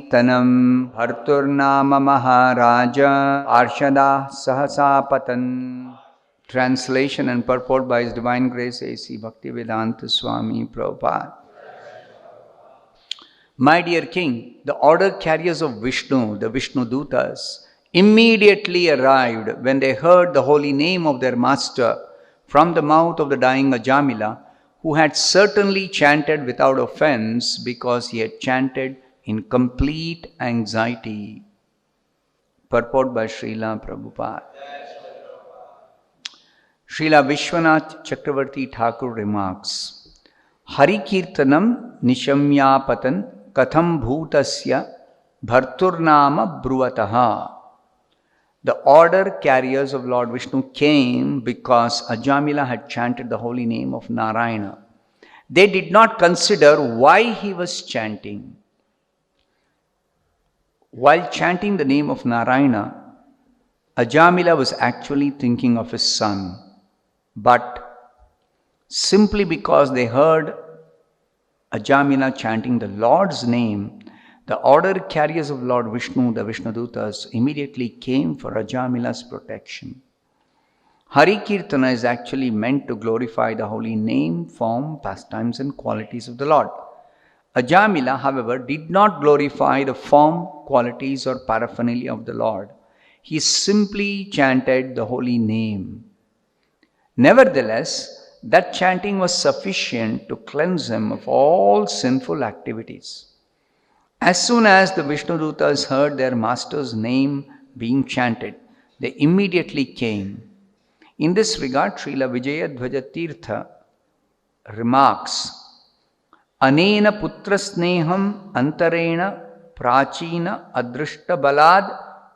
Tanam Bharturnama Maharaja Arshada Sahasapatan. Translation and purport by His Divine Grace A.C. Bhaktivedanta Swami Prabhupada. My dear King, the order carriers of Vishnu, the Vishnu Dutas, immediately arrived when they heard the holy name of their master from the mouth of the dying Ajamila, who had certainly chanted without offense because he had chanted in complete anxiety. Purport by Srila Prabhupada. Srila Vishwanath Chakravarti Thakur remarks, Hari Kirtanam Nishamyapatan Katham Bhutasya Bharturnama Bruvataha. The order carriers of Lord Vishnu came because Ajamila had chanted the holy name of Narayana. They did not consider why he was chanting. While chanting the name of Narayana, Ajamila was actually thinking of his son. But simply because they heard Ajamila chanting the Lord's name, the order carriers of Lord Vishnu, the Vishnudutas, immediately came for Ajamila's protection. Hari Kirtana is actually meant to glorify the holy name, form, pastimes and qualities of the Lord. Ajamila, however, did not glorify the form, qualities or paraphernalia of the Lord. He simply chanted the holy name. Nevertheless, that chanting was sufficient to cleanse him of all sinful activities. As soon as the Vishnudutas heard their master's name being chanted, they immediately came. In this regard, Srila Vijayadvaja Tirtha remarks, Anena putra sneham antarena prachina adrishta balad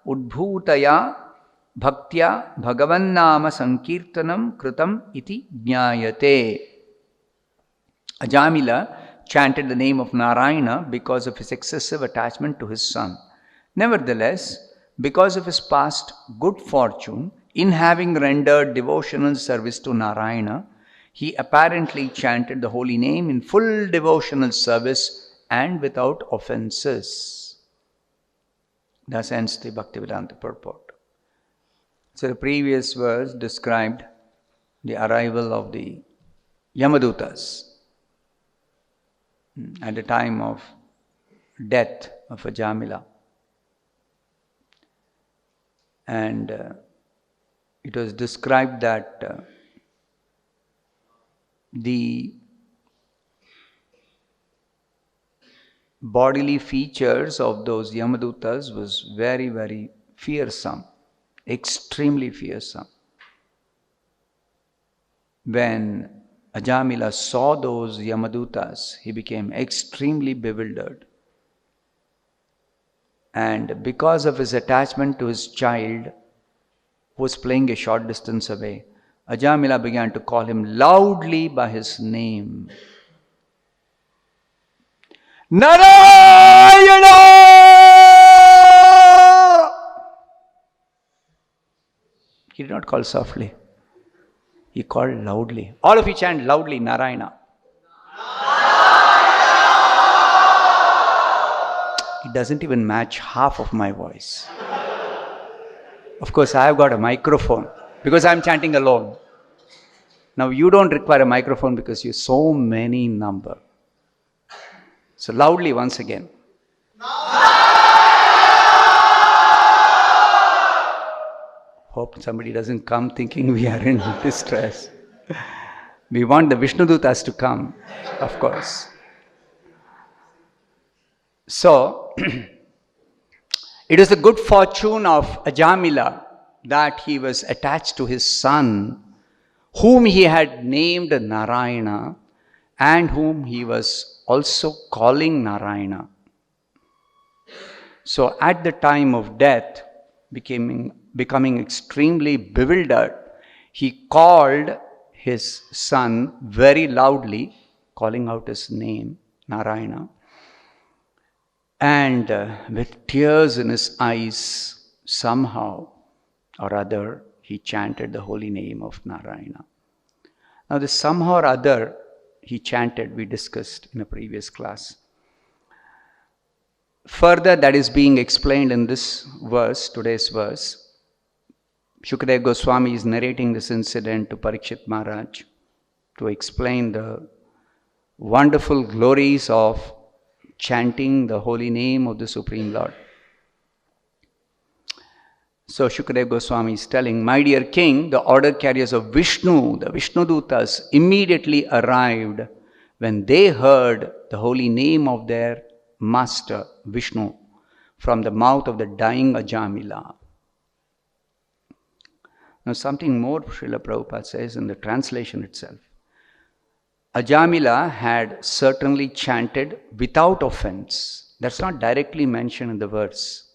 udbhutaya bhaktya bhagavannama sankirtanam kritam iti jnayate. Ajamila chanted the name of Narayana because of his excessive attachment to his son. Nevertheless, because of his past good fortune in having rendered devotional service to Narayana, he apparently chanted the holy name in full devotional service and without offenses. Thus ends the Bhaktivedanta purport. So the previous verse described the arrival of the Yamadutas at the time of death of Ajamila. And it was described that the bodily features of those Yamadutas was very, very fearsome, extremely fearsome. When Ajamila saw those Yamadutas, he became extremely bewildered. And because of his attachment to his child, who was playing a short distance away, Ajamila began to call him loudly by his name. Narayana! He did not call softly. He called loudly. All of you chant loudly, Narayana. It doesn't even match half of my voice. Of course, I have got a microphone because I am chanting alone. Now, you don't require a microphone because you're so many number. So, loudly once again. Hope somebody doesn't come thinking we are in distress. We want the Vishnudutas to come, of course. So, it is the good fortune of Ajamila that he was attached to his son, whom he had named Narayana and whom he was also calling Narayana. So, at the time of death, becoming extremely bewildered, he called his son very loudly, calling out his name, Narayana. And with tears in his eyes, somehow or other, he chanted the holy name of Narayana. Now, this somehow or other he chanted, we discussed in a previous class. Further, that is being explained in this verse, today's verse. Shukadeva Goswami is narrating this incident to Parikshit Maharaj to explain the wonderful glories of chanting the holy name of the Supreme Lord. So Shukadeva Goswami is telling, my dear king, the order carriers of Vishnu, the Vishnudutas, immediately arrived when they heard the holy name of their master, Vishnu, from the mouth of the dying Ajamila. Now something more Srila Prabhupada says in the translation itself. Ajamila had certainly chanted without offense. That's not directly mentioned in the verse.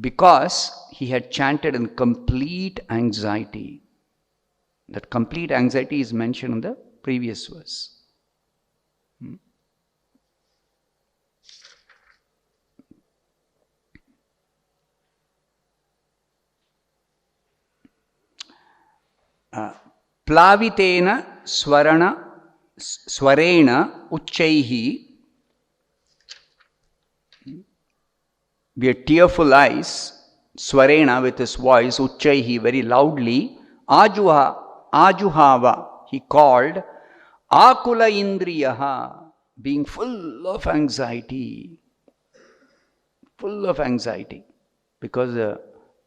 Because he had chanted in complete anxiety. That complete anxiety is mentioned in the previous verse. Plavitena swarena uchaihi. With tearful eyes, swarena with his voice, uchaihi very loudly, ajuhava, he called, akula indriyaha, being full of anxiety, because the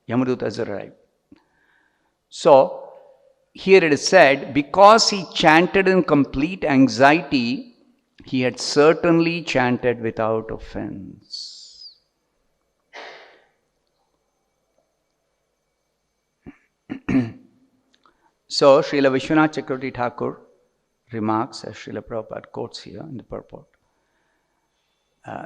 Yamadutas arrived. So, here it is said, because he chanted in complete anxiety, he had certainly chanted without offense. So, Srila Vishwanath Chakravarti Thakur remarks, as Srila Prabhupada quotes here in the purport,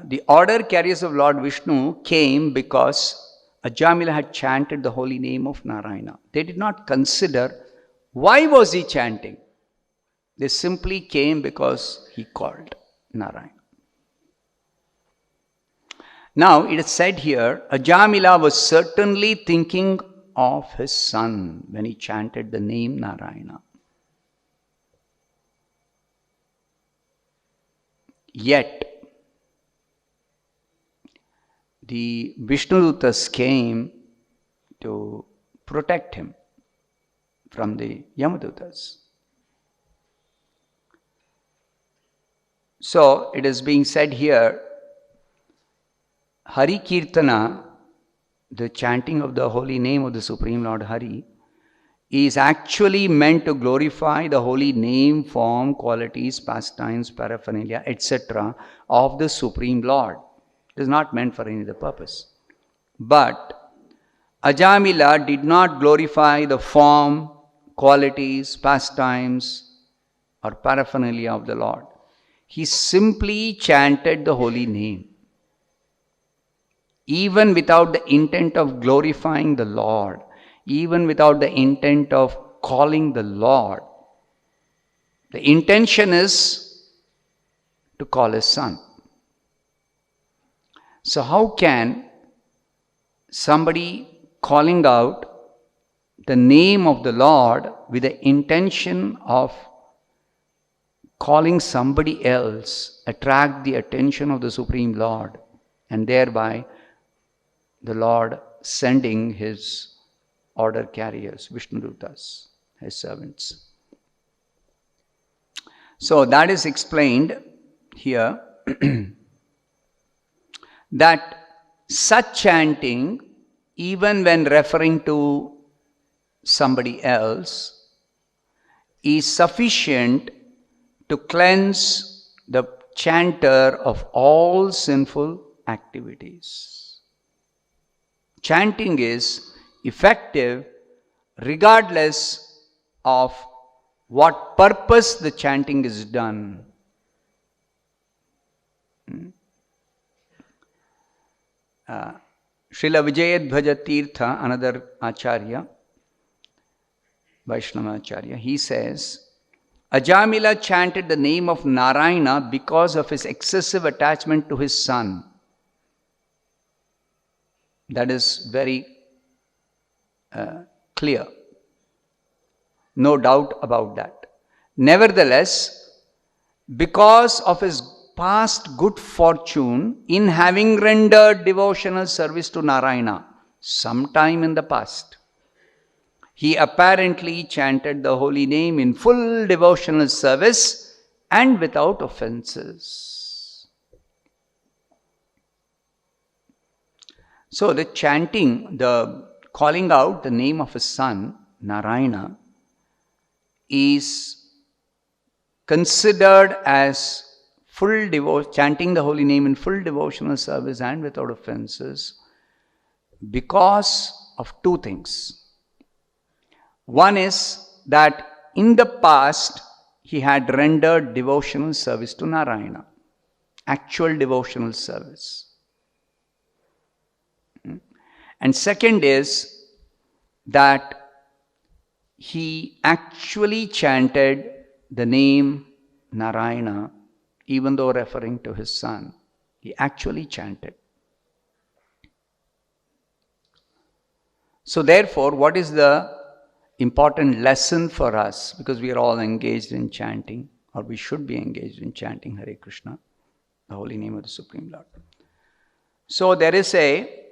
the order carriers of Lord Vishnu came because Ajamila had chanted the holy name of Narayana. They did not consider why was he chanting. They simply came because he called Narayana. Now it is said here, Ajamila was certainly thinking of his son when he chanted the name Narayana. Yet, the Vishnudutas came to protect him from the Yamadutas. So, it is being said here, Hari Kirtana, the chanting of the holy name of the Supreme Lord Hari, is actually meant to glorify the holy name, form, qualities, pastimes, paraphernalia, etc. of the Supreme Lord. It is not meant for any other purpose. But Ajamila did not glorify the form, qualities, pastimes, or paraphernalia of the Lord. He simply chanted the holy name, even without the intent of glorifying the Lord, even without the intent of calling the Lord. The intention is to call his son. So how can somebody calling out the name of the Lord with the intention of calling somebody else attract the attention of the Supreme Lord, and thereby the Lord sending his order carriers, Vishnudutas, his servants. So that is explained here that such chanting, even when referring to somebody else, is sufficient to cleanse the chanter of all sinful activities. Chanting is effective regardless of what purpose the chanting is done. Srila Vijayadhvaja Tirtha, another Acharya, Vaishnava Acharya, he says, Ajamila chanted the name of Narayana because of his excessive attachment to his son. That is very clear. No doubt about that. Nevertheless, because of his past good fortune in having rendered devotional service to Narayana sometime in the past. He apparently chanted the holy name in full devotional service and without offenses. So the chanting, the calling out the name of his son, Narayana, is considered as chanting the holy name in full devotional service and without offenses because of two things. One is that in the past he had rendered devotional service to Narayana, actual devotional service. And second is that he actually chanted the name Narayana, even though referring to his son. He actually chanted. So therefore, what is the important lesson for us? Because we are all engaged in chanting, or we should be engaged in chanting Hare Krishna, the holy name of the Supreme Lord. So there is a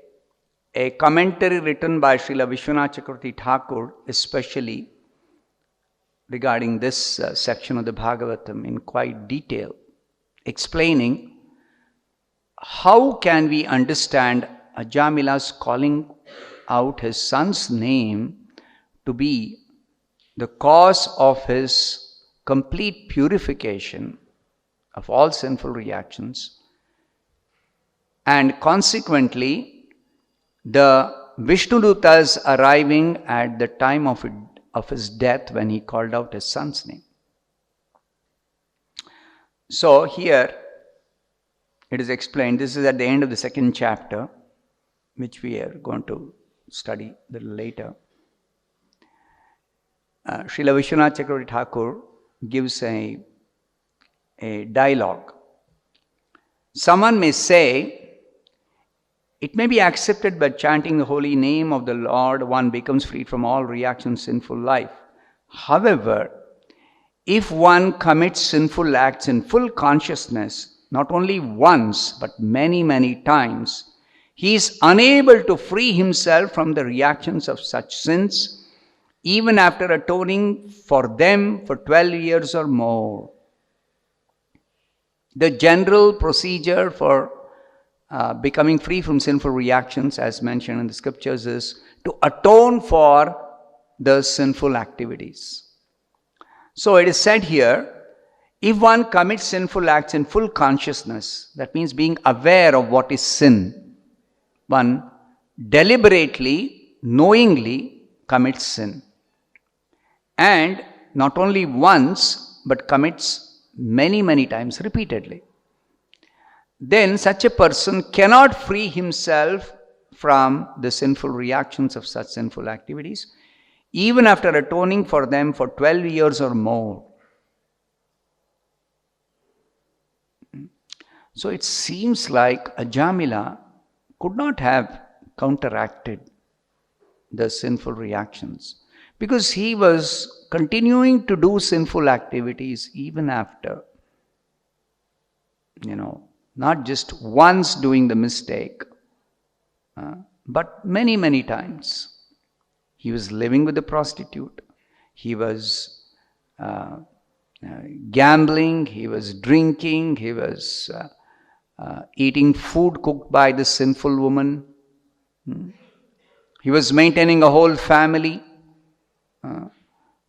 commentary written by Srila Vishwanath Chakravarti Thakur, especially regarding this section of the Bhagavatam in quite detail, explaining how can we understand Ajamila's calling out his son's name to be the cause of his complete purification of all sinful reactions, and consequently the Vishnudutas arriving at the time of his death when he called out his son's name. So here it is explained, this is at the end of the second chapter, which we are going to study a little later. Srila Vishwanath Chakravarti Thakur gives a dialogue. Someone may say, it may be accepted by chanting the holy name of the Lord, one becomes free from all reactions sinful life. However, if one commits sinful acts in full consciousness, not only once, but many, many times, he is unable to free himself from the reactions of such sins, even after atoning for them for 12 years or more. The general procedure for becoming free from sinful reactions, as mentioned in the scriptures, is to atone for the sinful activities. So it is said here, if one commits sinful acts in full consciousness, that means being aware of what is sin, one deliberately, knowingly commits sin. And not only once, but commits many, many times repeatedly. Then such a person cannot free himself from the sinful reactions of such sinful activities, even after atoning for them for 12 years or more. So it seems like Ajamila could not have counteracted the sinful reactions, because he was continuing to do sinful activities even after, not just once doing the mistake, but many, many times. He was living with a prostitute. He was gambling. He was drinking. He was eating food cooked by the sinful woman. He was maintaining a whole family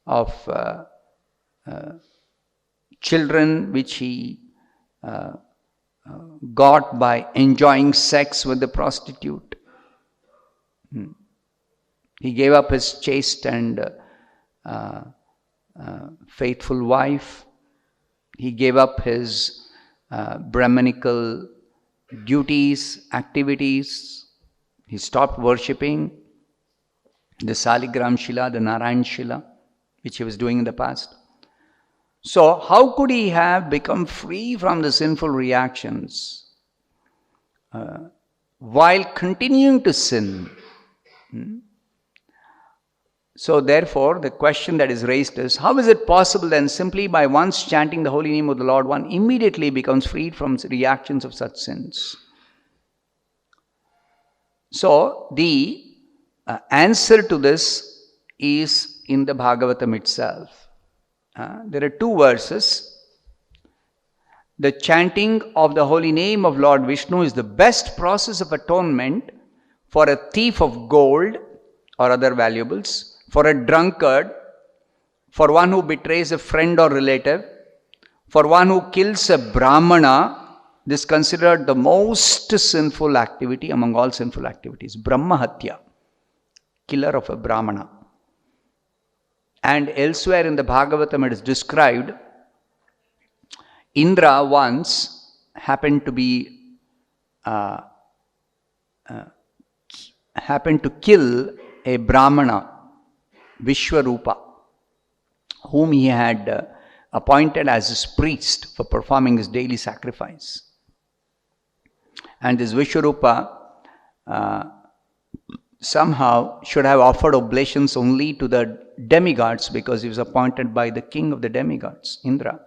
of children which he got by enjoying sex with the prostitute. He gave up his chaste and faithful wife. He gave up his Brahmanical duties, activities. He stopped worshipping the Saligram Shila, the Narayan Shila, which he was doing in the past. So how could he have become free from the sinful reactions while continuing to sin? So therefore, the question that is raised is, how is it possible then simply by once chanting the holy name of the Lord, one immediately becomes freed from reactions of such sins? So the answer to this is in the Bhagavatam itself. There are 2 verses. The chanting of the holy name of Lord Vishnu is the best process of atonement for a thief of gold or other valuables, for a drunkard, for one who betrays a friend or relative, for one who kills a Brahmana. This is considered the most sinful activity among all sinful activities. Brahmahatya, killer of a Brahmana. And elsewhere in the Bhagavatam it is described, Indra once happened to kill a Brahmana, Vishwarupa, whom he had appointed as his priest for performing his daily sacrifice. And this Vishwarupa somehow should have offered oblations only to the demigods, because he was appointed by the king of the demigods, Indra.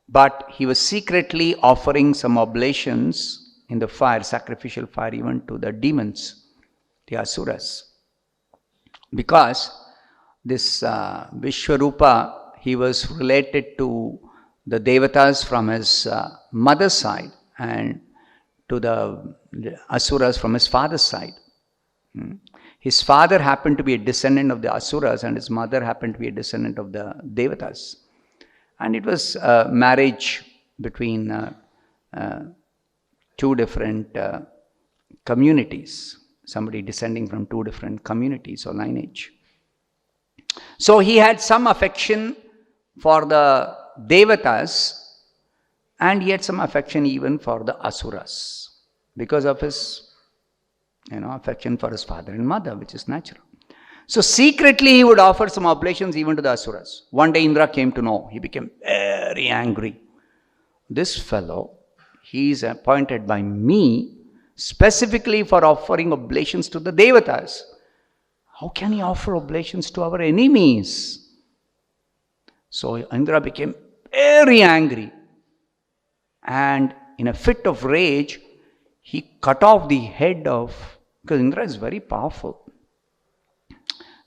But he was secretly offering some oblations in the fire, sacrificial fire, even to the demons, the Asuras. Because this Vishwarupa, he was related to the Devatas from his mother's side and to the Asuras from his father's side. His father happened to be a descendant of the Asuras and his mother happened to be a descendant of the Devatas. And it was a marriage between 2 different communities, somebody descending from 2 different communities or lineage. So he had some affection for the Devatas and he had some affection even for the Asuras because of his affection for his father and mother, which is natural. So secretly he would offer some oblations even to the Asuras. One day Indra came to know. He became very angry. This fellow, he is appointed by me specifically for offering oblations to the Devatas. How can he offer oblations to our enemies? So Indra became very angry. And in a fit of rage, he cut off the head of, because Indra is very powerful.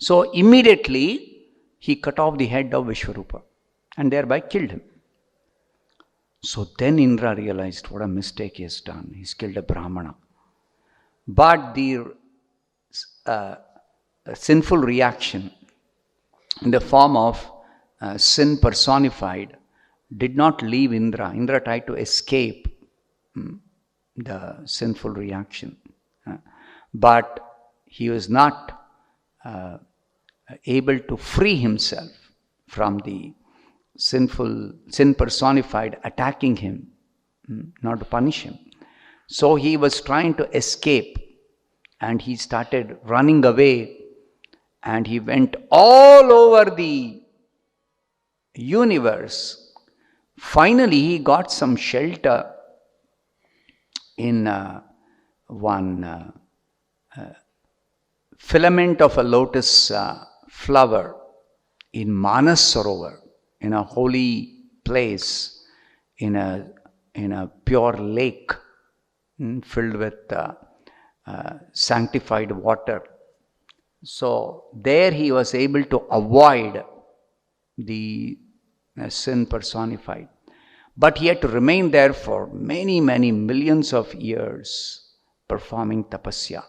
So immediately he cut off the head of Vishwarupa and thereby killed him. So then Indra realized what a mistake he has done. He's killed a Brahmana. But the sinful reaction in the form of sin personified did not leave Indra. Indra tried to escape the sinful reaction. But he was not able to free himself from the sin personified attacking him, not to punish him. So he was trying to escape and he started running away and he went all over the universe. Finally, he got some shelter in one filament of a lotus flower in Manas Sarovar, in a holy place, in a pure lake filled with sanctified water. So there he was able to avoid the sin personified. But he had to remain there for many, many millions of years performing tapasya.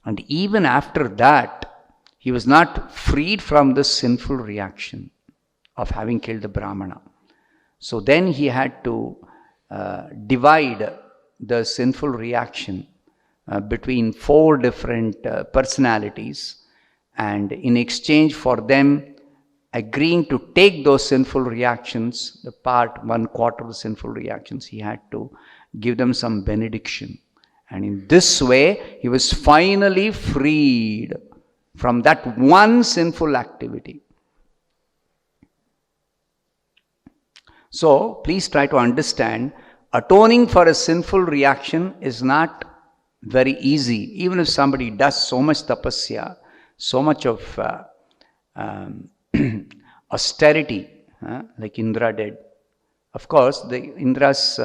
And even after that, he was not freed from this sinful reaction of having killed the Brahmana. So then he had to divide the sinful reaction between 4 different personalities, and in exchange for them agreeing to take those sinful reactions, the part 1/4 of the sinful reactions, he had to give them some benediction. And in this way, he was finally freed from that one sinful activity. So, please try to understand, atoning for a sinful reaction is not very easy. Even if somebody does so much tapasya, so much of austerity, like Indra did. Of course, Indra's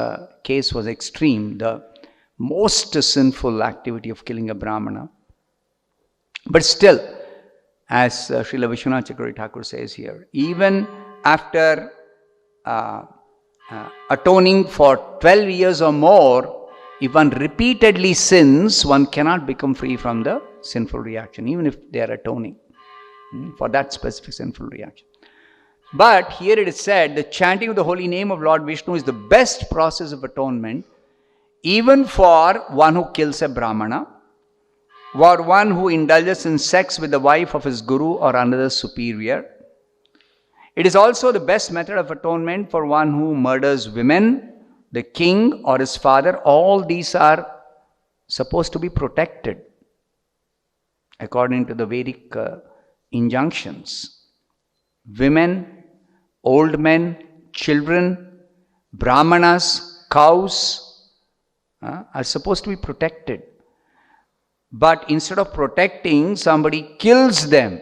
case was extreme, the most sinful activity of killing a Brahmana. But still, as Srila Vishwanath Chakravarti Thakur says here, even after atoning for 12 years or more, if one repeatedly sins, one cannot become free from the sinful reaction, even if they are atoning for that specific sinful reaction. But here it is said, the chanting of the holy name of Lord Vishnu is the best process of atonement, even for one who kills a Brahmana, or one who indulges in sex with the wife of his guru or another superior. It is also the best method of atonement for one who murders women, the king or his father. All these are supposed to be protected according to the Vedic injunctions. Women, old men, children, brahmanas, cows are supposed to be protected. But instead of protecting, somebody kills them,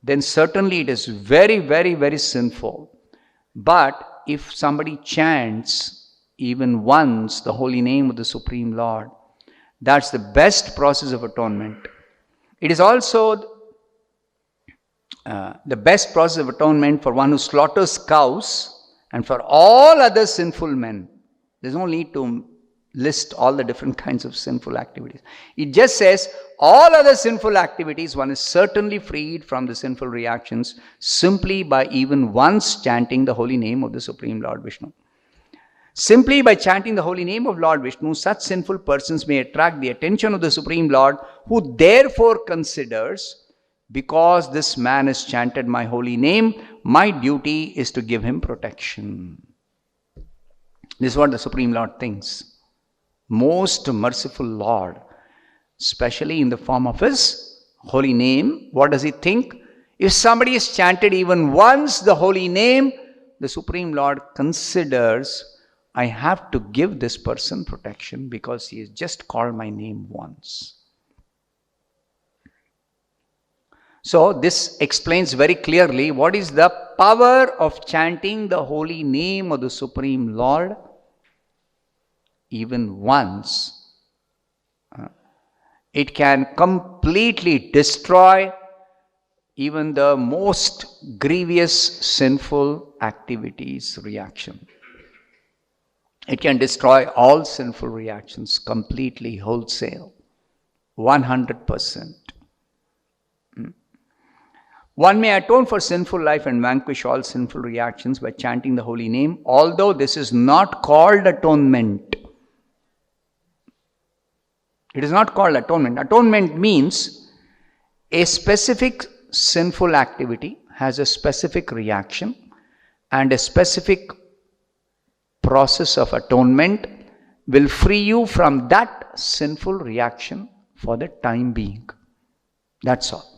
then certainly it is very, very, very sinful. But if somebody chants even once the holy name of the Supreme Lord, that's the best process of atonement. It is also the best process of atonement for one who slaughters cows and for all other sinful men. There's no need to list all the different kinds of sinful activities. It just says all other sinful activities, one is certainly freed from the sinful reactions simply by even once chanting the holy name of the Supreme Lord Vishnu. Simply by chanting the holy name of Lord Vishnu, such sinful persons may attract the attention of the Supreme Lord, who therefore considers, because this man has chanted my holy name, my duty is to give him protection. This is what the Supreme Lord thinks. Most merciful Lord, especially in the form of his holy name, what does he think? If somebody has chanted even once the holy name, the Supreme Lord considers, I have to give this person protection because he has just called my name once. So this explains very clearly what is the power of chanting the holy name of the Supreme Lord even once. It can completely destroy even the most grievous sinful activities reaction. It can destroy all sinful reactions completely, wholesale, 100%. One may atone for sinful life and vanquish all sinful reactions by chanting the holy name, although this is not called atonement. It is not called atonement. Atonement means a specific sinful activity has a specific reaction, and a specific process of atonement will free you from that sinful reaction for the time being. That's all.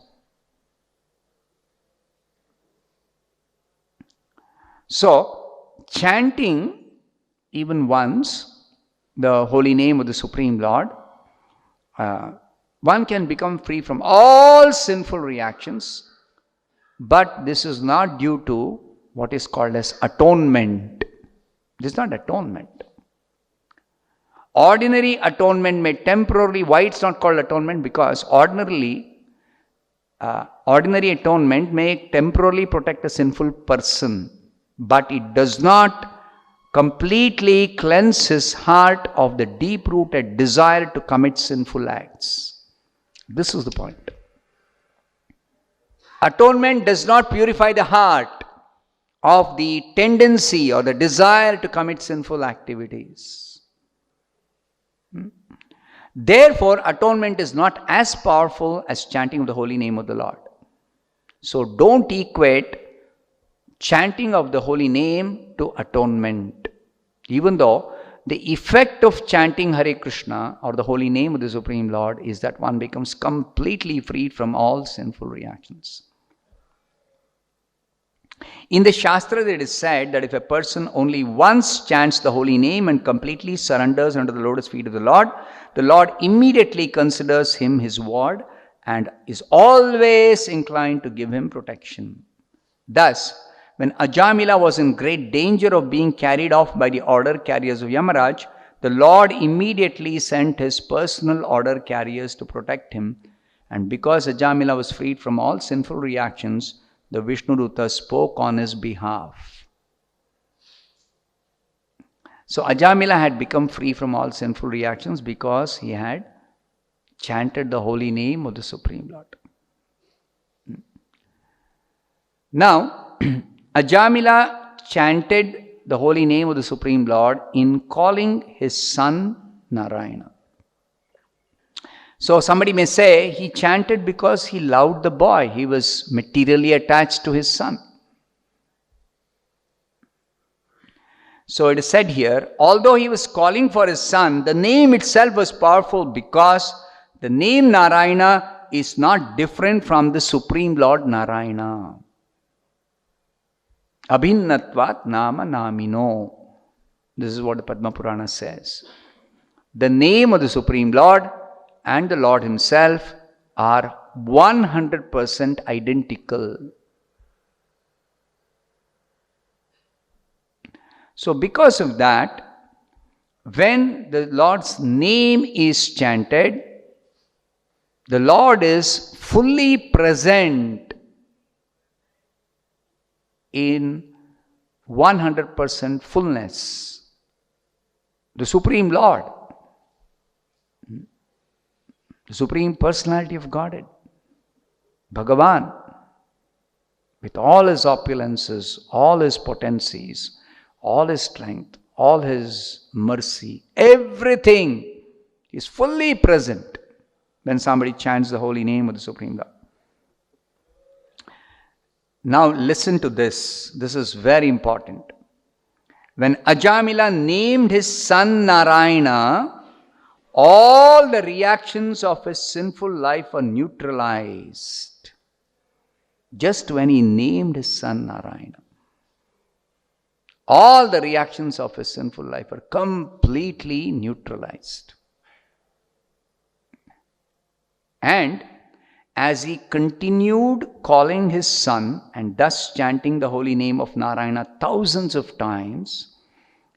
So, chanting even once the holy name of the Supreme Lord, one can become free from all sinful reactions, but this is not due to what is called as atonement. This is not atonement. Ordinary atonement may temporarily, why it's not called atonement? Because ordinary atonement may temporarily protect a sinful person, but it does not completely cleanse his heart of the deep-rooted desire to commit sinful acts. This is the point. Atonement does not purify the heart of the tendency or the desire to commit sinful activities. Therefore, atonement is not as powerful as chanting of the holy name of the Lord. So don't equate chanting of the holy name to atonement. Even though the effect of chanting Hare Krishna or the holy name of the Supreme Lord is that one becomes completely freed from all sinful reactions. In the Shastra, it is said that if a person only once chants the holy name and completely surrenders under the lotus feet of the Lord immediately considers him his ward and is always inclined to give him protection. Thus, when Ajamila was in great danger of being carried off by the order carriers of Yamaraj, the Lord immediately sent his personal order carriers to protect him. And because Ajamila was freed from all sinful reactions, the Vishnuduta spoke on his behalf. So Ajamila had become free from all sinful reactions because he had chanted the holy name of the Supreme Lord. Now, Ajamila chanted the holy name of the Supreme Lord in calling his son Narayana. So somebody may say he chanted because he loved the boy. He was materially attached to his son. So it is said here, although he was calling for his son, the name itself was powerful because the name Narayana is not different from the Supreme Lord Narayana. Abhinnatvat nama namino. This is what the Padma Purana says. The name of the Supreme Lord and the Lord himself are 100% identical. So because of that, when the Lord's name is chanted, the Lord is fully present in 100% fullness. The Supreme Lord, the Supreme Personality of Godhead, Bhagavan, with all his opulences, all his potencies, all his strength, all his mercy, everything is fully present when somebody chants the holy name of the Supreme Lord. Now listen to this. This is very important. When Ajamila named his son Narayana, all the reactions of his sinful life are neutralized. Just when he named his son Narayana, all the reactions of his sinful life are completely neutralized. And as he continued calling his son and thus chanting the holy name of Narayana thousands of times,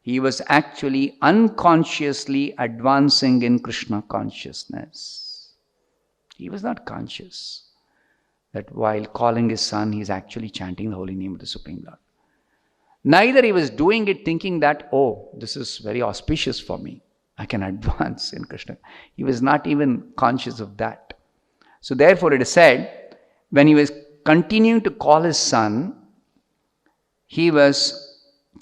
he was actually unconsciously advancing in Krishna consciousness. He was not conscious that while calling his son, he is actually chanting the holy name of the Supreme Lord. Neither he was doing it thinking that, oh, this is very auspicious for me. I can advance in Krishna. He was not even conscious of that. So therefore it is said, when he was continuing to call his son, he was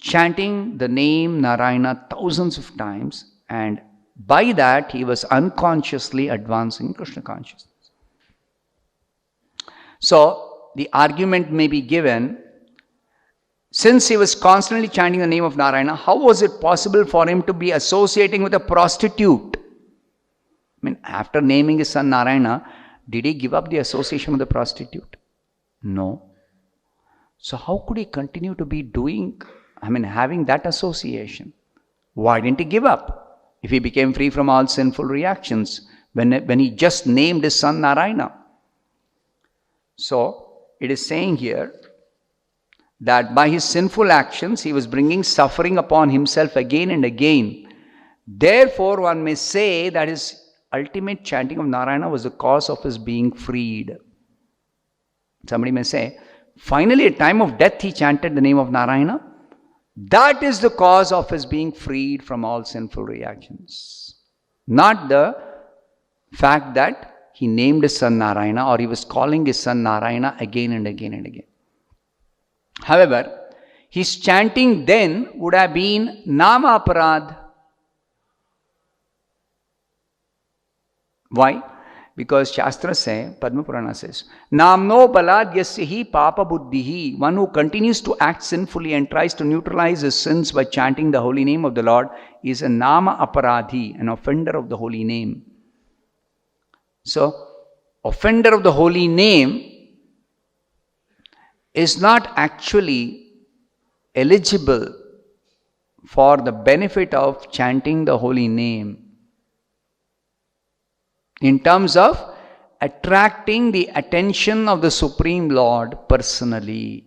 chanting the name Narayana thousands of times, and by that he was unconsciously advancing Krishna consciousness. So the argument may be given, since he was constantly chanting the name of Narayana, how was it possible for him to be associating with a prostitute? I mean, after naming his son Narayana, did he give up the association with the prostitute? No. So how could he continue to be having that association? Why didn't he give up? If he became free from all sinful reactions, when he just named his son Narayana. So it is saying here that by his sinful actions, he was bringing suffering upon himself again and again. Therefore, one may say that his ultimate chanting of Narayana was the cause of his being freed. Somebody may say, finally at time of death he chanted the name of Narayana. That is the cause of his being freed from all sinful reactions. Not the fact that he named his son Narayana or he was calling his son Narayana again and again and again. However, his chanting then would have been Nama Aparad. Why? Because Shastra say, Padma Purana says, Namno balad yasya papa buddhihi. One who continues to act sinfully and tries to neutralize his sins by chanting the holy name of the Lord is a Nama Aparadhi, an offender of the holy name. So, offender of the holy name is not actually eligible for the benefit of chanting the holy name in terms of attracting the attention of the Supreme Lord personally.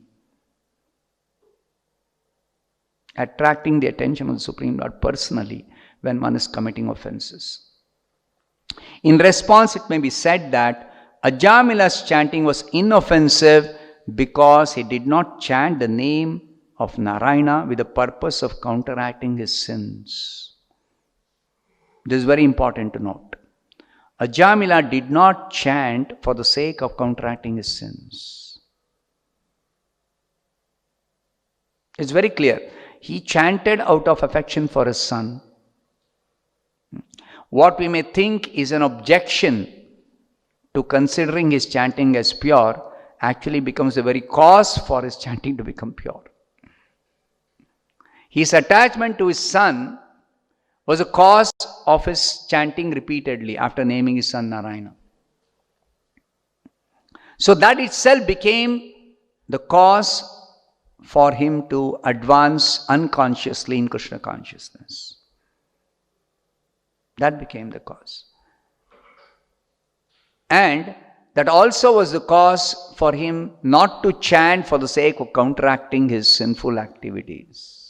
Attracting the attention of the Supreme Lord personally when one is committing offenses. In response, it may be said that Ajamila's chanting was inoffensive because he did not chant the name of Narayana with the purpose of counteracting his sins. This is very important to note. Ajamila did not chant for the sake of counteracting his sins. It's very clear. He chanted out of affection for his son. What we may think is an objection to considering his chanting as pure actually becomes the very cause for his chanting to become pure. His attachment to his son was a cause of his chanting repeatedly after naming his son Narayana. So that itself became the cause for him to advance unconsciously in Krishna consciousness. That became the cause. And that also was the cause for him not to chant for the sake of counteracting his sinful activities.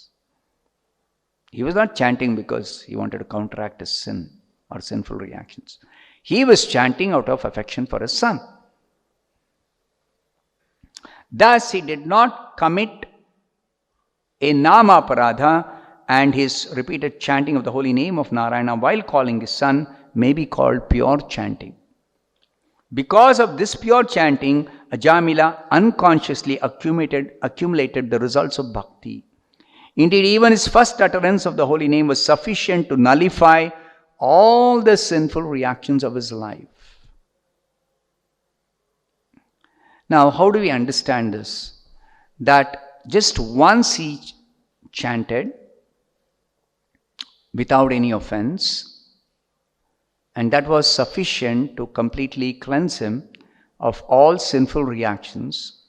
He was not chanting because he wanted to counteract his sin or sinful reactions. He was chanting out of affection for his son. Thus, he did not commit a nama paradha, and his repeated chanting of the holy name of Narayana while calling his son may be called pure chanting. Because of this pure chanting, Ajamila unconsciously accumulated the results of bhakti. Indeed, even his first utterance of the holy name was sufficient to nullify all the sinful reactions of his life. Now, how do we understand this? That just once he chanted without any offense, and that was sufficient to completely cleanse him of all sinful reactions,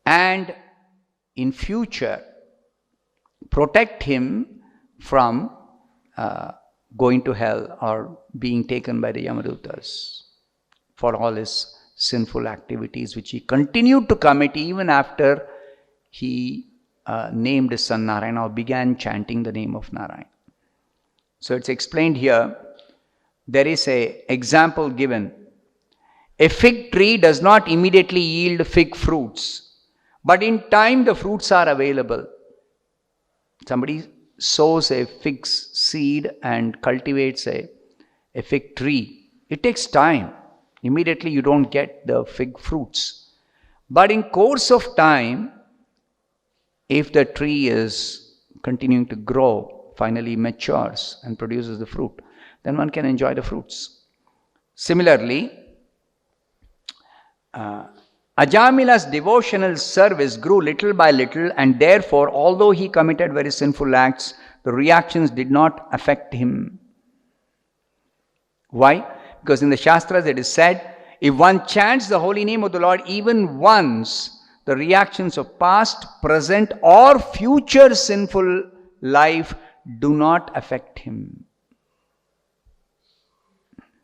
and in future protect him from going to hell or being taken by the Yamadutas for all his sinful activities which he continued to commit even after he named his son Narayana or began chanting the name of Narayana. So it's explained here. There is an example given. A fig tree does not immediately yield fig fruits, but in time the fruits are available. Somebody sows a fig seed and cultivates a fig tree. It takes time. Immediately you don't get the fig fruits. But in course of time, if the tree is continuing to grow, finally matures and produces the fruit, then one can enjoy the fruits. Similarly, Ajamila's devotional service grew little by little, and therefore, although he committed very sinful acts, the reactions did not affect him. Why? Because in the Shastras it is said, if one chants the holy name of the Lord even once, the reactions of past, present or future sinful life do not affect him.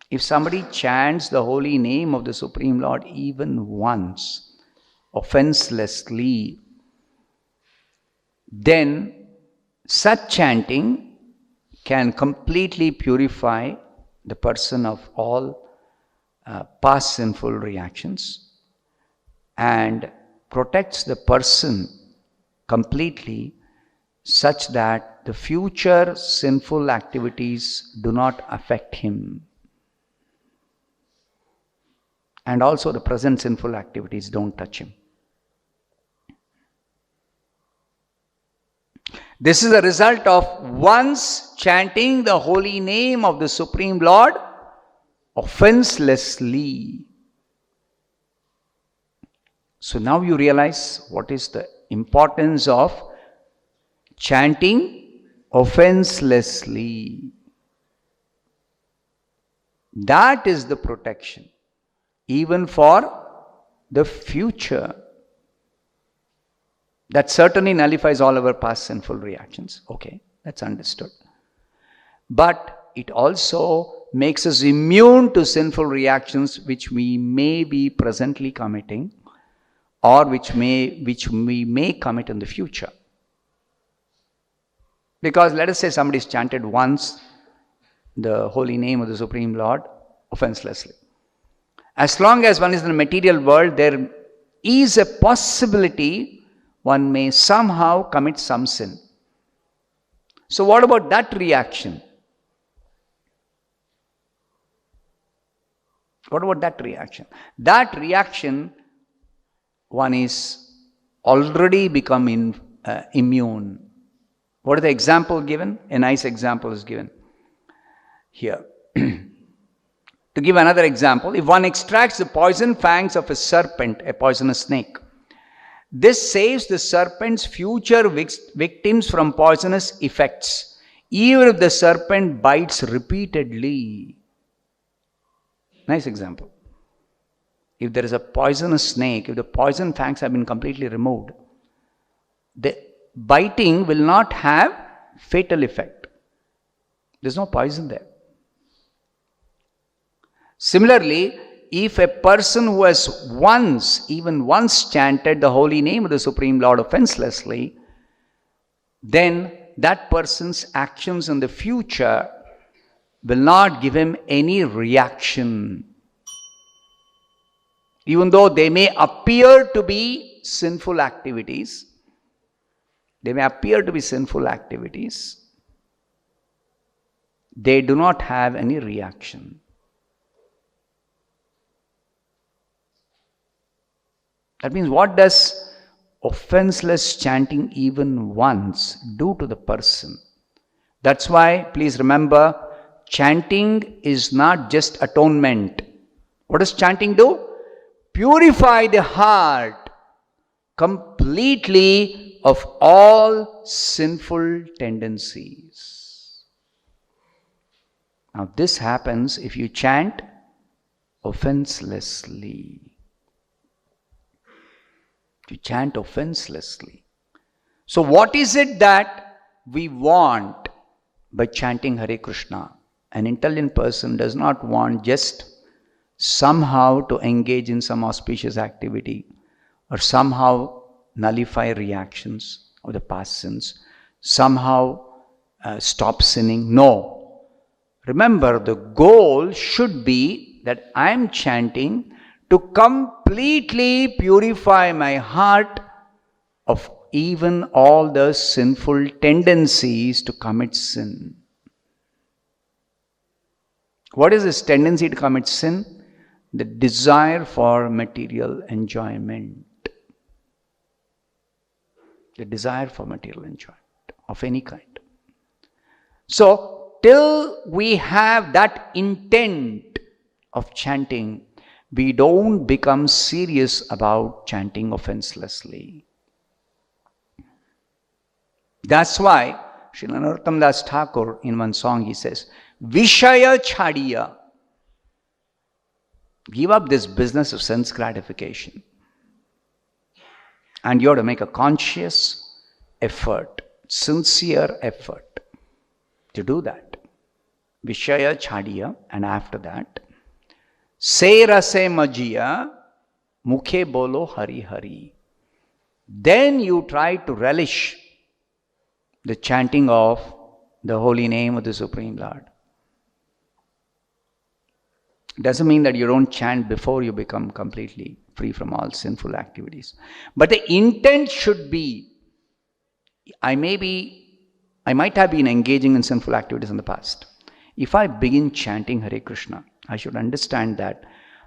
If somebody chants the holy name of the Supreme Lord even once, offenselessly, then such chanting can completely purify the person of all past sinful reactions and protects the person completely such that the future sinful activities do not affect him. And also the present sinful activities don't touch him. This is a result of once chanting the holy name of the Supreme Lord offenselessly. So now you realize what is the importance of chanting offenselessly. That is the protection, even for the future. That certainly nullifies all our past sinful reactions. Okay, that's understood. But it also makes us immune to sinful reactions which we may be presently committing or which we may commit in the future. Because let us say somebody's chanted once the holy name of the Supreme Lord offenselessly. As long as one is in the material world, there is a possibility one may somehow commit some sin. So what about that reaction? What about that reaction? That reaction, one is already become immune. What is the example given? A nice example is given here. To give another example, if one extracts the poison fangs of a serpent, a poisonous snake, this saves the serpent's future victims from poisonous effects, even if the serpent bites repeatedly. Nice example. If there is a poisonous snake, if the poison fangs have been completely removed, the biting will not have fatal effect. There is no poison there. Similarly, if a person who has even once chanted the holy name of the Supreme Lord offenselessly, then that person's actions in the future will not give him any reaction. Even though they may appear to be sinful activities, they do not have any reaction. That means, what does offenseless chanting even once do to the person? That's why, please remember, chanting is not just atonement. What does chanting do? Purify the heart completely of all sinful tendencies. Now, this happens if you chant offenselessly. To chant offenselessly. So what is it that we want by chanting Hare Krishna? An intelligent person does not want just somehow to engage in some auspicious activity or somehow nullify reactions of the past sins, somehow stop sinning. No. Remember, the goal should be that I am chanting to completely purify my heart of even all the sinful tendencies to commit sin. What is this tendency to commit sin? The desire for material enjoyment. The desire for material enjoyment of any kind. So, till we have that intent of chanting, we don't become serious about chanting offenselessly. That's why Srila Narottam Das Thakur, in one song, he says, Vishaya Chadiya. Give up this business of sense gratification. And you have to make a conscious effort, sincere effort to do that. Vishaya Chadiya, and after that, Se rase majiya, mukhe bolo hari hari. Then you try to relish the chanting of the holy name of the Supreme Lord. Doesn't mean that you don't chant before you become completely free from all sinful activities. But the intent should be, I might have been engaging in sinful activities in the past. If I begin chanting Hare Krishna, I should understand that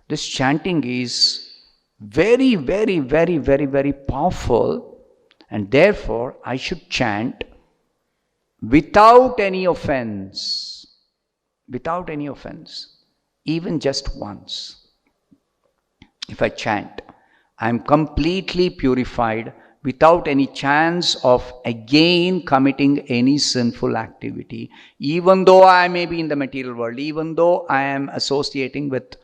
this chanting is very, very, very, very, very powerful, and therefore I should chant without any offense. Without any offense. Even just once. If I chant, I am completely purified without any chance of again committing any sinful activity, even though I may be in the material world, even though I am associating with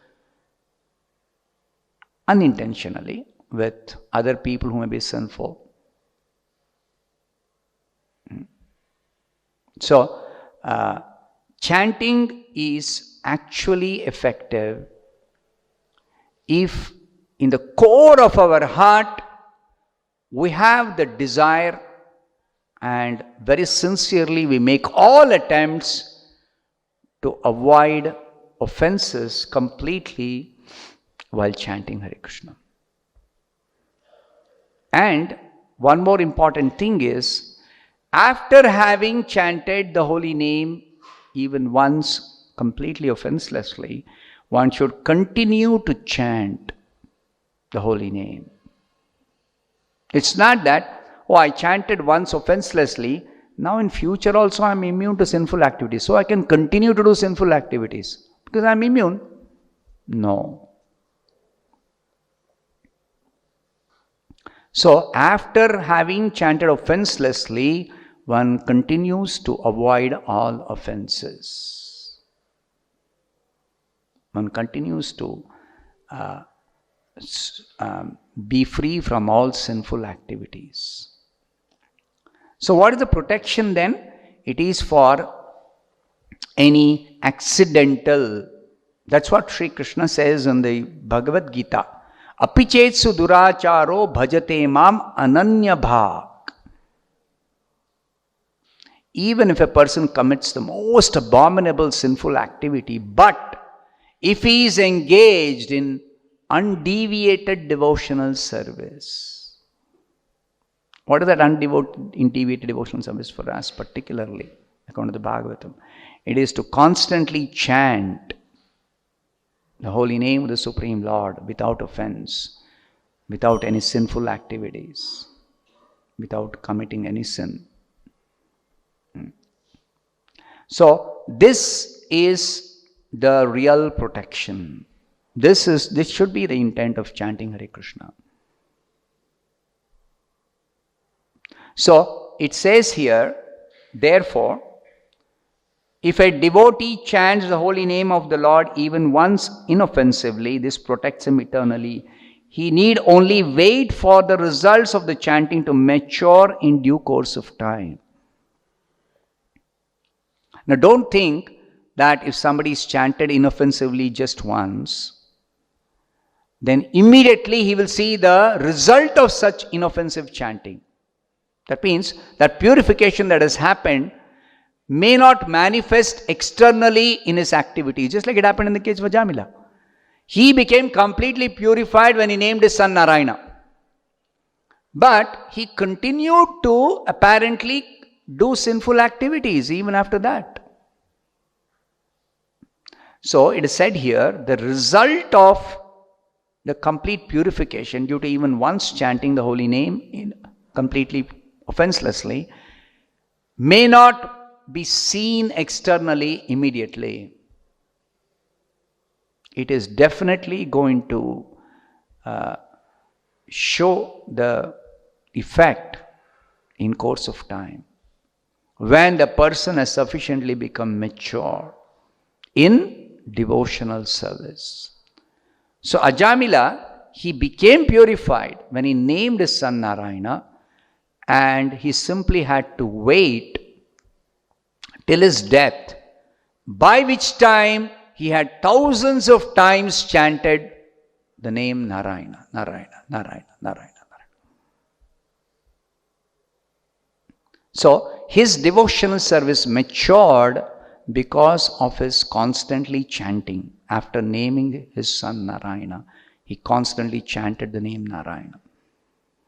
unintentionally with other people who may be sinful. So, chanting is actually effective if in the core of our heart we have the desire and very sincerely we make all attempts to avoid offenses completely while chanting Hare Krishna. And one more important thing is, after having chanted the holy name even once completely offenselessly, one should continue to chant the holy name. It's not that, oh, I chanted once offenselessly, now in future also I am immune to sinful activities, so I can continue to do sinful activities because I am immune. No. So after having chanted offenselessly, one continues to avoid all offenses. One continues to be free from all sinful activities. So what is the protection then? It is for any accidental. That's what Sri Krishna says in the Bhagavad Gita. Apichetsu duracharo bhajate mam ananya bhak. Even if a person commits the most abominable sinful activity, but if he is engaged in undeviated devotional service. What is that undeviated devotional service for us particularly, according to the Bhagavatam? It is to constantly chant the holy name of the Supreme Lord without offense, without any sinful activities, without committing any sin. So this is the real protection. This should be the intent of chanting Hare Krishna. So it says here, therefore, if a devotee chants the holy name of the Lord even once inoffensively, this protects him eternally. He need only wait for the results of the chanting to mature in due course of time. Now don't think that if somebody is chanted inoffensively just once, then immediately he will see the result of such inoffensive chanting. That means that purification that has happened may not manifest externally in his activity, just like it happened in the case of Ajamila. He became completely purified when he named his son Narayana. But he continued to apparently do sinful activities even after that. So it is said here, the result of the complete purification due to even once chanting the holy name completely offenselessly may not be seen externally immediately. It is definitely going to show the effect in course of time when the person has sufficiently become mature in devotional service. So Ajamila, he became purified when he named his son Narayana, and he simply had to wait till his death, by which time he had thousands of times chanted the name Narayana, Narayana, Narayana, Narayana, Narayana. So his devotional service matured because of his constantly chanting. After naming his son Narayana, he constantly chanted the name Narayana.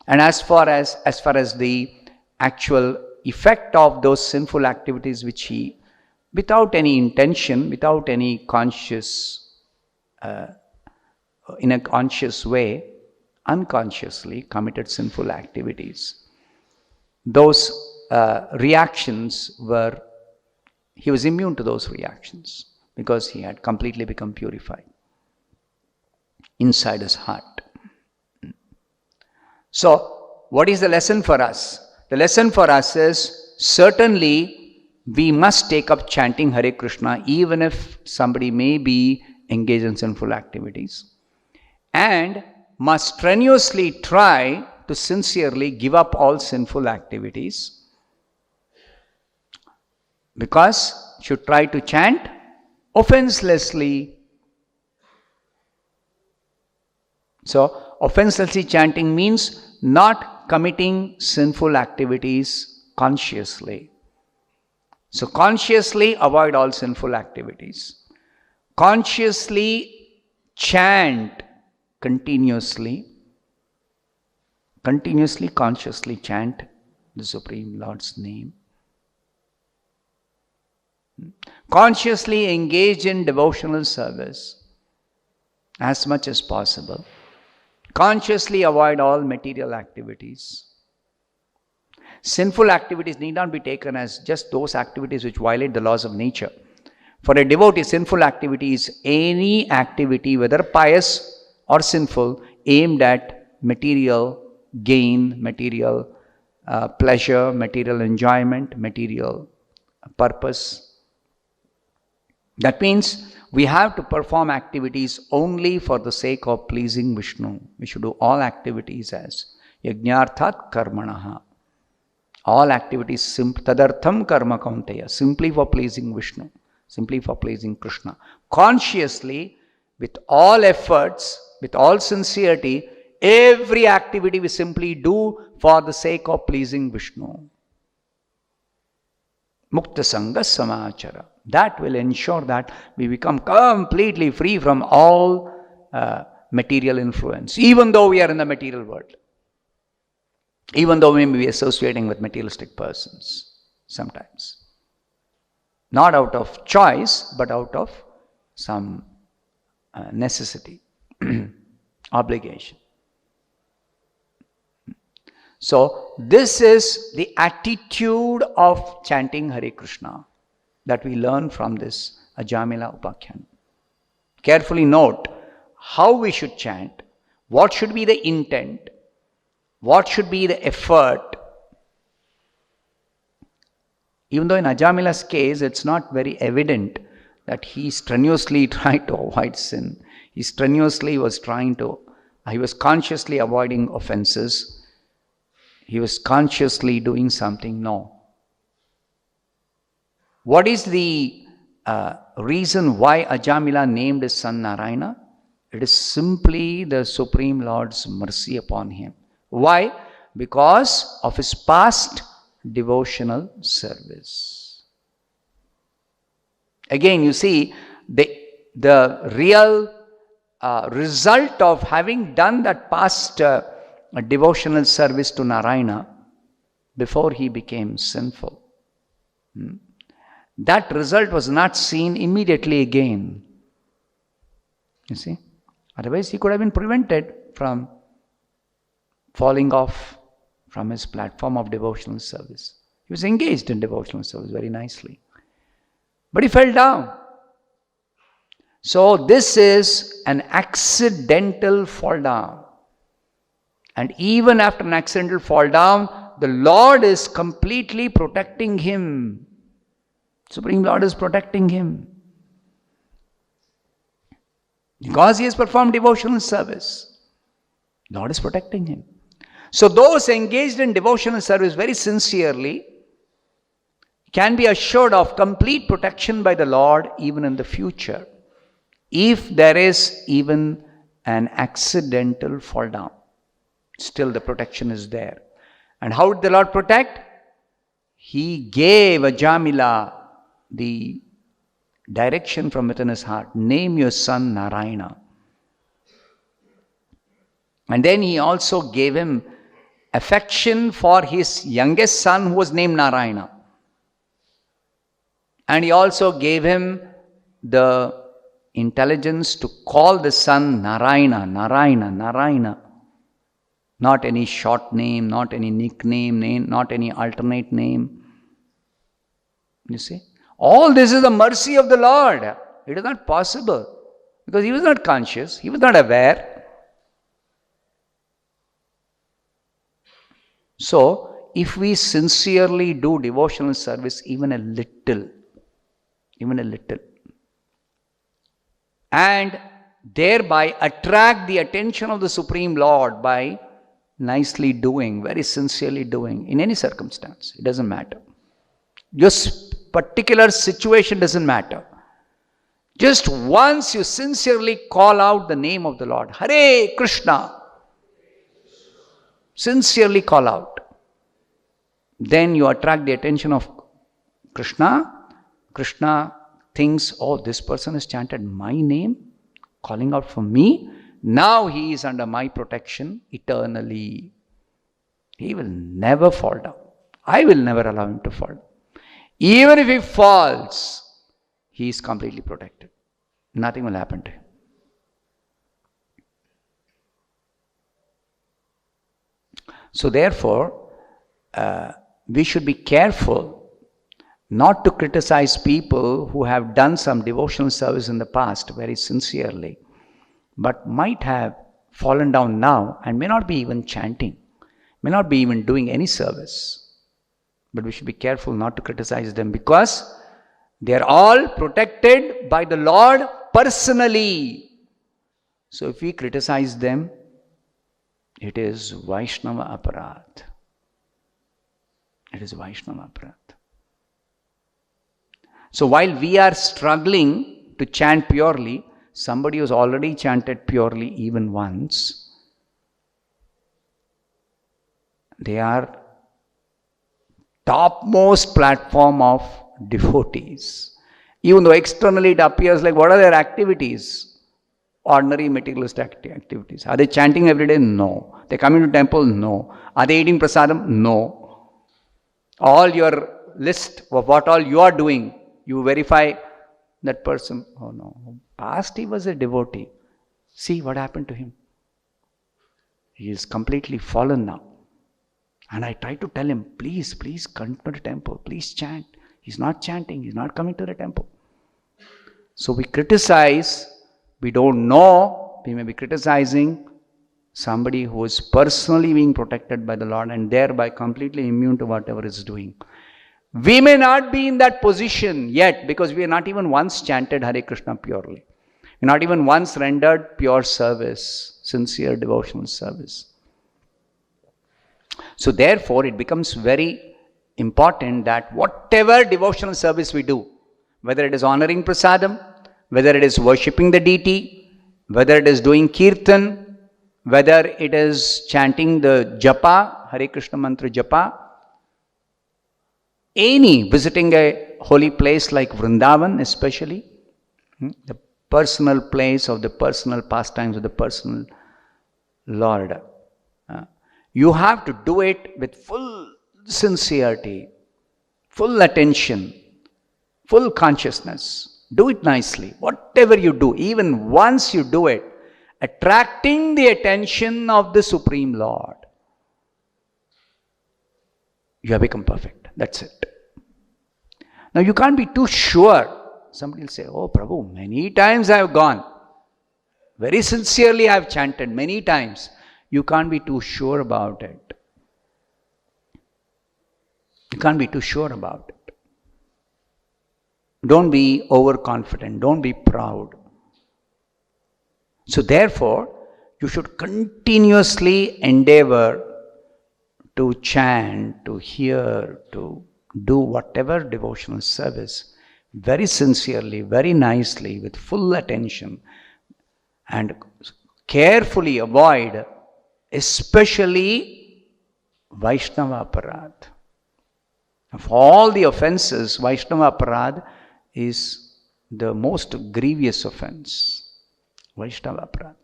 And as far as the actual effect of those sinful activities which he, without any intention, without any conscious, in a conscious way, unconsciously committed sinful activities, those reactions were, he was immune to those reactions because he had completely become purified inside his heart. So, what is the lesson for us? The lesson for us is, certainly we must take up chanting Hare Krishna even if somebody may be engaged in sinful activities, and must strenuously try to sincerely give up all sinful activities, because should try to chant offenselessly. So, offenselessly chanting means not committing sinful activities consciously. So, consciously avoid all sinful activities. Consciously chant continuously. Continuously, consciously chant the Supreme Lord's name. Consciously engage in devotional service as much as possible. Consciously avoid all material activities. Sinful activities need not be taken as just those activities which violate the laws of nature. For a devotee, sinful activity is any activity, whether pious or sinful, aimed at material gain, material pleasure, material enjoyment, material purpose. That means we have to perform activities only for the sake of pleasing Vishnu. We should do all activities as yajnarthat karmanaha. All activities tadartham karma kaunteya, simply for pleasing Vishnu, simply for pleasing Krishna. Consciously, with all efforts, with all sincerity, every activity we simply do for the sake of pleasing Vishnu. Mukta Sangha Samachara. That will ensure that we become completely free from all material influence, even though we are in the material world. Even though we may be associating with materialistic persons sometimes. Not out of choice, but out of some necessity, obligation. So, this is the attitude of chanting Hare Krishna that we learn from this Ajamila Upakhyan. Carefully note how we should chant, what should be the intent, what should be the effort. Even though in Ajamila's case, it's not very evident that he strenuously tried to avoid sin. He was consciously avoiding offenses. He was consciously doing something. No. What is the reason why Ajamila named his son Narayana? It is simply the Supreme Lord's mercy upon him. Why? Because of his past devotional service. Again, you see, the real result of having done that past devotional service to Narayana before he became sinful. That result was not seen immediately again. You see? Otherwise, he could have been prevented from falling off from his platform of devotional service. He was engaged in devotional service very nicely. But he fell down. So this is an accidental fall down. And even after an accidental fall down, the Lord is completely protecting him. Supreme Lord is protecting him. Because he has performed devotional service, Lord is protecting him. So those engaged in devotional service very sincerely can be assured of complete protection by the Lord even in the future, if there is even an accidental fall down. Still the protection is there. And how did the Lord protect? He gave Ajamila the direction from within his heart. Name your son Narayana. And then he also gave him affection for his youngest son who was named Narayana. And he also gave him the intelligence to call the son Narayana, Narayana, Narayana. Not any short name, not any nickname, not any alternate name. You see? All this is the mercy of the Lord. It is not possible. Because he was not conscious, he was not aware. So, if we sincerely do devotional service even a little, and thereby attract the attention of the Supreme Lord by nicely doing, very sincerely doing, in any circumstance, it doesn't matter. Your particular situation doesn't matter. Just once you sincerely call out the name of the Lord, Hare Krishna, sincerely call out. Then you attract the attention of Krishna. Krishna thinks, oh, this person has chanted my name, calling out for me. Now he is under my protection eternally. He will never fall down. I will never allow him to fall down. Even if he falls, he is completely protected. Nothing will happen to him. So therefore, we should be careful not to criticize people who have done some devotional service in the past very sincerely, but might have fallen down now and may not be even chanting, may not be even doing any service. But we should be careful not to criticize them, because they are all protected by the Lord personally. So if we criticize them, it is Vaishnava aparadh. It is Vaishnava aparadh. So while we are struggling to chant purely, somebody who's already chanted purely even once, they are topmost platform of devotees. Even though externally it appears like, what are their activities? Ordinary materialist activities. Are they chanting every day? No. They coming to temple? No. Are they eating prasadam? No. All your list of what all you are doing, you verify that person. Oh no. Past he was a devotee. See what happened to him. He is completely fallen now. And I try to tell him, please come to the temple, please chant. He's not chanting, he's not coming to the temple. So we criticize, we don't know, we may be criticizing somebody who is personally being protected by the Lord and thereby completely immune to whatever is doing. We may not be in that position yet, because we are not even once chanted Hare Krishna purely. We are not even once rendered pure service, sincere devotional service. So therefore, it becomes very important that whatever devotional service we do, whether it is honoring prasadam, whether it is worshipping the deity, whether it is doing kirtan, whether it is chanting the japa, Hare Krishna mantra japa, any visiting a holy place like Vrindavan especially, the personal place of the personal pastimes of the personal Lord, you have to do it with full sincerity, full attention, full consciousness. Do it nicely. Whatever you do, even once you do it, attracting the attention of the Supreme Lord, you have become perfect. That's it. Now you can't be too sure. Somebody will say, oh Prabhu, many times I have gone. Very sincerely I have chanted many times. You can't be too sure about it. You can't be too sure about it. Don't be overconfident. Don't be proud. So therefore, you should continuously endeavor to chant, to hear, to do whatever devotional service very sincerely, very nicely, with full attention, and carefully avoid especially Vaishnava aparadh. Of all the offenses, Vaishnava aparadh is the most grievous offense. Vaishnava aparadh.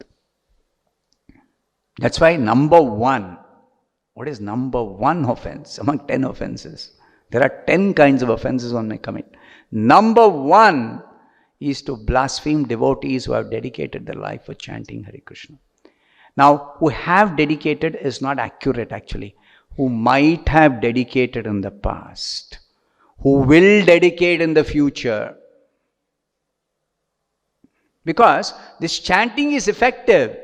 That's why number one. What is number one offense among 10 offenses? There are 10 kinds of offenses one may commit. Number one is to blaspheme devotees who have dedicated their life for chanting Hare Krishna. Now, who have dedicated is not accurate actually. Who might have dedicated in the past. Who will dedicate in the future. Because this chanting is effective.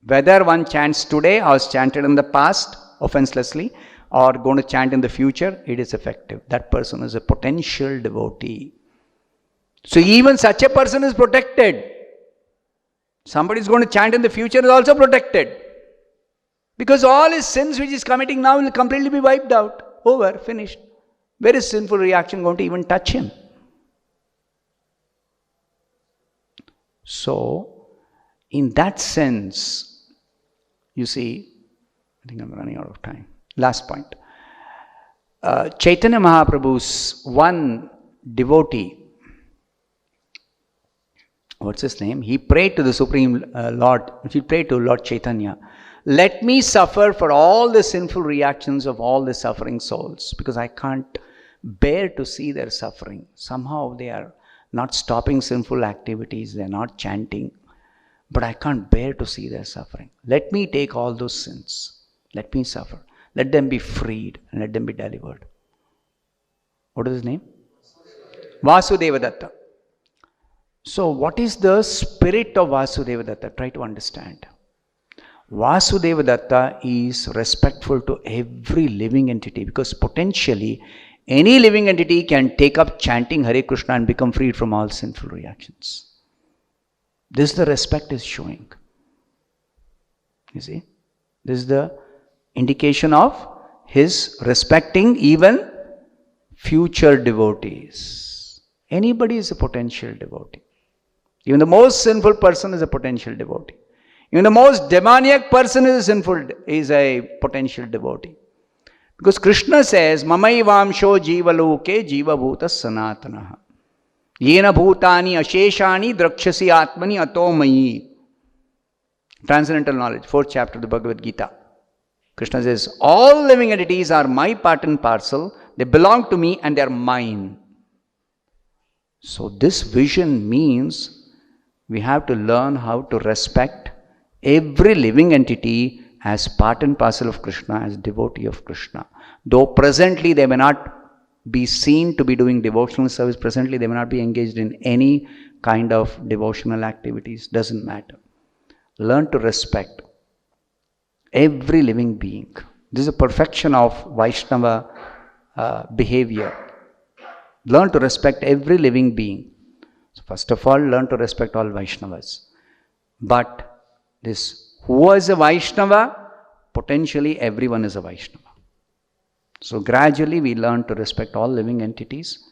Whether one chants today or is chanted in the past, offenselessly, or going to chant in the future, it is effective. That person is a potential devotee. So even such a person is protected. Somebody is going to chant in the future is also protected. Because all his sins which he is committing now will completely be wiped out. Over, finished. Where is sinful reaction going to even touch him? So, in that sense, you see, I think I'm running out of time. Last point. Chaitanya Mahaprabhu's one devotee, what's his name? He prayed to the Supreme Lord, he prayed to Lord Chaitanya, let me suffer for all the sinful reactions of all the suffering souls, because I can't bear to see their suffering. Somehow they are not stopping sinful activities, they are not chanting, but I can't bear to see their suffering. Let me take all those sins. Let me suffer. Let them be freed and let them be delivered. What is his name? Vasudeva Datta. So what is the spirit of Vasudeva Datta? Try to understand. Vasudeva Datta is respectful to every living entity, because potentially any living entity can take up chanting Hare Krishna and become freed from all sinful reactions. This is the respect is showing. You see? This is the indication of his respecting even future devotees. Anybody is a potential devotee. Even the most sinful person is a potential devotee. Even the most demoniac person is a potential devotee. Because Krishna says, Mamaivamsho jivaloke jiva bhuta sanatanaha. Yena bhutani asheshani drakshasi atmani atomayi. Transcendental knowledge, 4th chapter of the Bhagavad Gita. Krishna says, all living entities are my part and parcel. They belong to me and they are mine. So this vision means we have to learn how to respect every living entity as part and parcel of Krishna, as devotee of Krishna. Though presently they may not be seen to be doing devotional service, presently they may not be engaged in any kind of devotional activities, doesn't matter. Learn to respect every living being. This is a perfection of Vaishnava behavior. Learn to respect every living being. So first of all, learn to respect all Vaishnavas. But this, who is a Vaishnava? Potentially everyone is a Vaishnava. So gradually we learn to respect all living entities.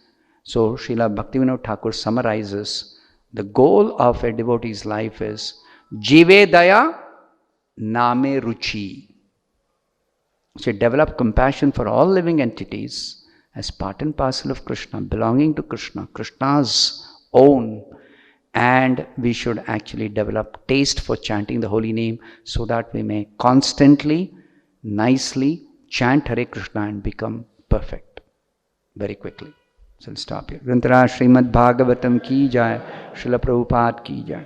So Srila Bhaktivinoda Thakur summarizes the goal of a devotee's life is Jive Daya Name Ruchi. So develop compassion for all living entities as part and parcel of Krishna, belonging to Krishna, Krishna's own. And we should actually develop taste for chanting the holy name so that we may constantly, nicely chant Hare Krishna and become perfect very quickly. So I'll stop here. Grantara Srimad Bhagavatam ki jai, Srila Prabhupada ki jai.